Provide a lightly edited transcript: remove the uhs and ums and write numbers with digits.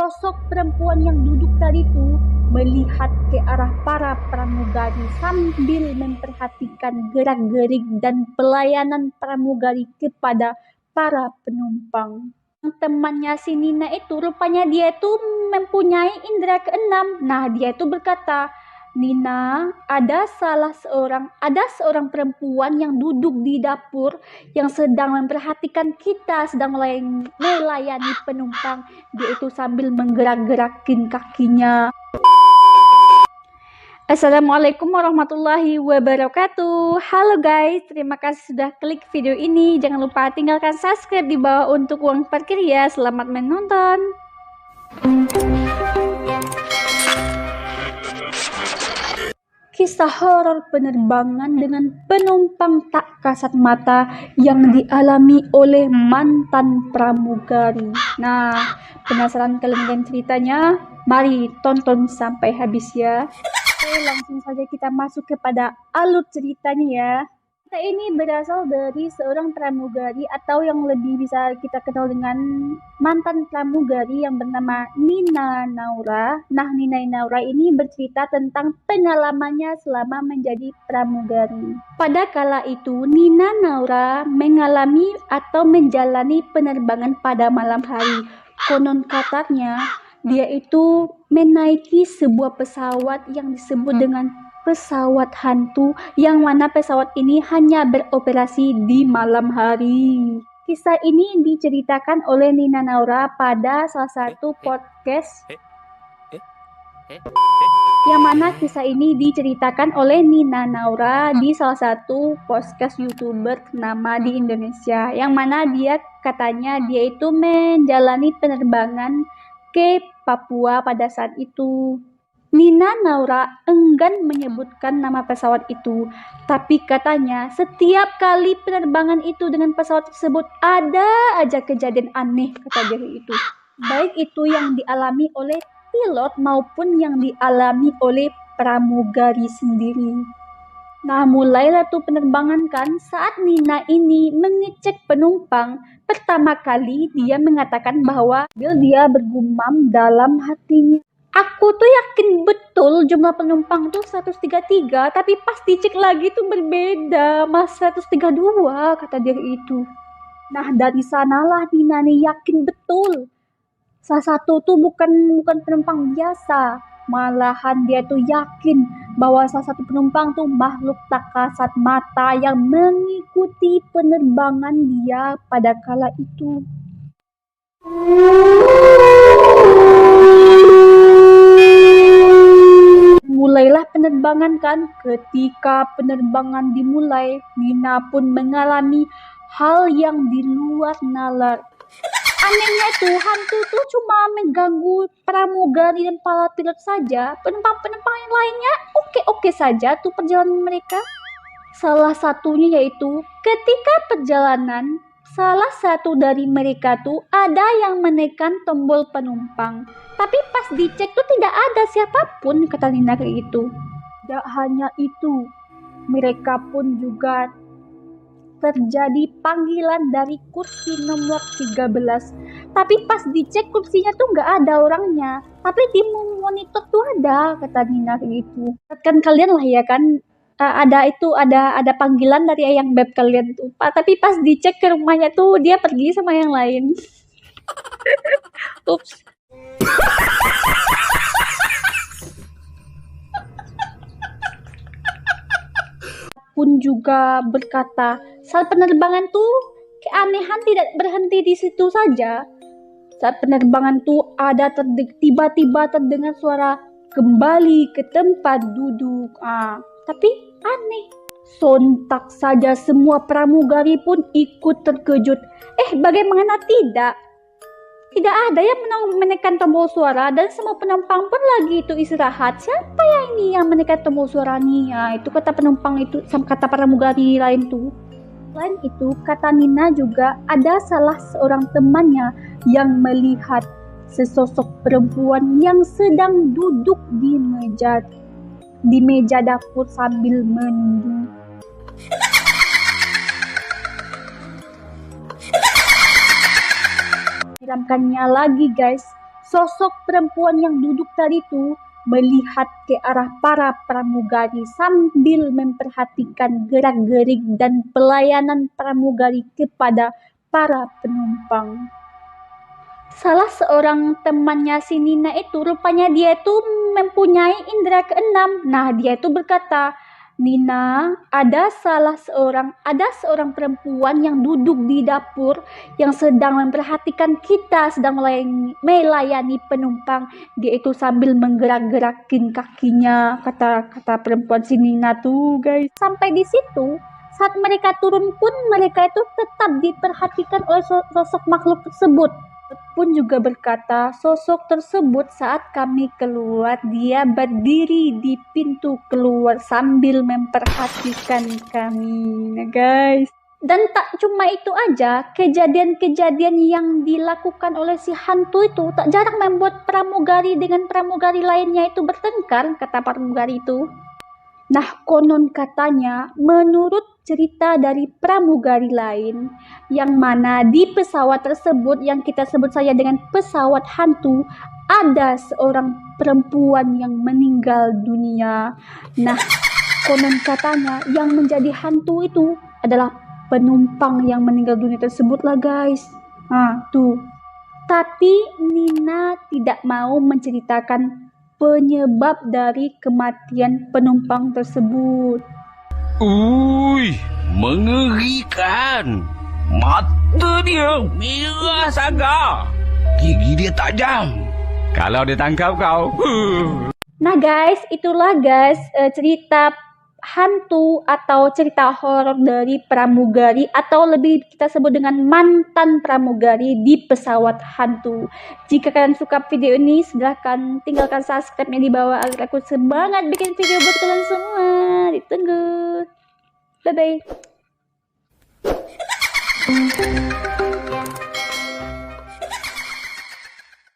sosok perempuan yang duduk tadi tuh melihat ke arah para pramugari sambil memperhatikan gerak-gerik dan pelayanan pramugari kepada para penumpang. Temannya si Nina itu rupanya dia itu mempunyai indera keenam. Nah, dia itu berkata, Nina, ada seorang perempuan yang duduk di dapur yang sedang memperhatikan kita, sedang melayani penumpang. Dia itu sambil menggerak-gerakin kakinya. Assalamualaikum warahmatullahi wabarakatuh. Halo guys, terima kasih sudah klik video ini. Jangan lupa tinggalkan subscribe di bawah untuk uang parkir ya. Selamat menonton. Kisah horor penerbangan dengan penumpang tak kasat mata yang dialami oleh mantan pramugari. Nah, penasaran kalian dengan ceritanya? Mari tonton sampai habis ya. Oke, langsung saja kita masuk kepada alur ceritanya ya. Cerita ini berasal dari seorang pramugari atau yang lebih bisa kita kenal dengan mantan pramugari yang bernama Nina Naura. Nah, Nina Naura ini bercerita tentang pengalamannya selama menjadi pramugari. Pada kala itu, Nina Naura mengalami atau menjalani penerbangan pada malam hari. Konon katanya, dia itu menaiki sebuah pesawat yang disebut dengan pesawat hantu, yang mana pesawat ini hanya beroperasi di malam hari. Kisah ini diceritakan oleh Nina Naura pada salah satu podcast, yang mana kisah ini diceritakan oleh Nina Naura di salah satu podcast YouTuber ternama di Indonesia, yang mana dia katanya dia itu menjalani penerbangan ke Papua pada saat itu. Nina Naura enggan menyebutkan nama pesawat itu, tapi katanya setiap kali penerbangan itu dengan pesawat tersebut ada aja kejadian aneh, kata dia itu. Baik itu yang dialami oleh pilot maupun yang dialami oleh pramugari sendiri. Nah, mulailah tuh penerbangan kan. Saat Nina ini mengecek penumpang, pertama kali dia mengatakan bahwa dia bergumam dalam hatinya, aku tuh yakin betul jumlah penumpang tuh 133, tapi pas dicek lagi tuh berbeda, mas 132, kata dia itu. Nah, dari sanalah Nina nih yakin betul salah satu tuh bukan penumpang biasa. Malahan dia tuh yakin bahwa salah satu penumpang tuh makhluk tak kasat mata yang mengikuti penerbangan dia pada kala itu. Mulailah penerbangan kan. Ketika penerbangan dimulai, Nina pun mengalami hal yang di luar nalar. Anehnya tuh, hantu tuh cuma mengganggu pramugari dan para pilot saja. Penumpang-penumpang yang lainnya oke-oke saja tuh perjalanan mereka. Salah satunya yaitu ketika perjalanan, salah satu dari mereka tuh ada yang menekan tombol penumpang. Tapi pas dicek tuh tidak ada siapapun, kata Nina kayak gitu. Tidak hanya itu, mereka pun juga terjadi panggilan dari kursi nomor 13. Tapi pas dicek kursinya tuh nggak ada orangnya. Tapi di monitor tuh ada, kata Nina kayak gitu. Kan kalian lah ya kan, ada panggilan dari ayang beb kalian tuh. Tapi pas dicek ke rumahnya tuh dia pergi sama yang lain. Ups. Pun juga berkata, saat penerbangan tuh keanehan tidak berhenti di situ saja. Saat penerbangan tuh ada tiba-tiba terdengar suara kembali ke tempat duduk. Tapi aneh. Sontak saja semua pramugari pun ikut terkejut. Bagaimana tidak? Tidak ada yang menekan tombol suara dan semua penumpang pun lagi itu istirahat. Siapa ya ini yang menekan tombol suara nih? Ya, itu kata penumpang itu, sama kata pramugari lain tuh. Selain itu, kata Nina juga ada salah seorang temannya yang melihat sesosok perempuan yang sedang duduk di meja dapur sambil menunduk. Menyeramkannya lagi guys, Sosok perempuan yang duduk tadi itu melihat ke arah para pramugari sambil memperhatikan gerak-gerik dan pelayanan pramugari kepada para penumpang. Salah seorang temannya si Nina itu rupanya dia itu mempunyai indera keenam. Nah, dia itu berkata, Nina, ada seorang perempuan yang duduk di dapur yang sedang memperhatikan kita, sedang melayani penumpang. Dia itu sambil menggerak-gerakin kakinya, kata perempuan si Nina tuh, guys. Sampai di situ, saat mereka turun pun mereka itu tetap diperhatikan oleh sosok makhluk tersebut. Pun juga berkata, sosok tersebut saat kami keluar, dia berdiri di pintu keluar sambil memperhatikan kami. Nah guys, dan tak cuma itu aja, kejadian-kejadian yang dilakukan oleh si hantu itu tak jarang membuat pramugari dengan pramugari lainnya itu bertengkar, kata pramugari itu. Nah, konon katanya, menurut cerita dari pramugari lain, yang mana di pesawat tersebut yang kita sebut saja dengan pesawat hantu, ada seorang perempuan yang meninggal dunia. Nah, konon katanya yang menjadi hantu itu adalah penumpang yang meninggal dunia tersebut lah guys. Nah, tuh. Tapi Nina tidak mau menceritakan penyebab dari kematian penumpang tersebut. Mengerikan. Mata dia merah saga. Gigi dia tajam. Kalau dia tangkap kau. Nah guys, itulah guys cerita hantu atau cerita horor dari pramugari atau lebih kita sebut dengan mantan pramugari di pesawat hantu. Jika kalian suka video ini, silahkan tinggalkan subscribe-nya di bawah agar aku semangat bikin video buat kalian semua. Ditunggu. Bye bye.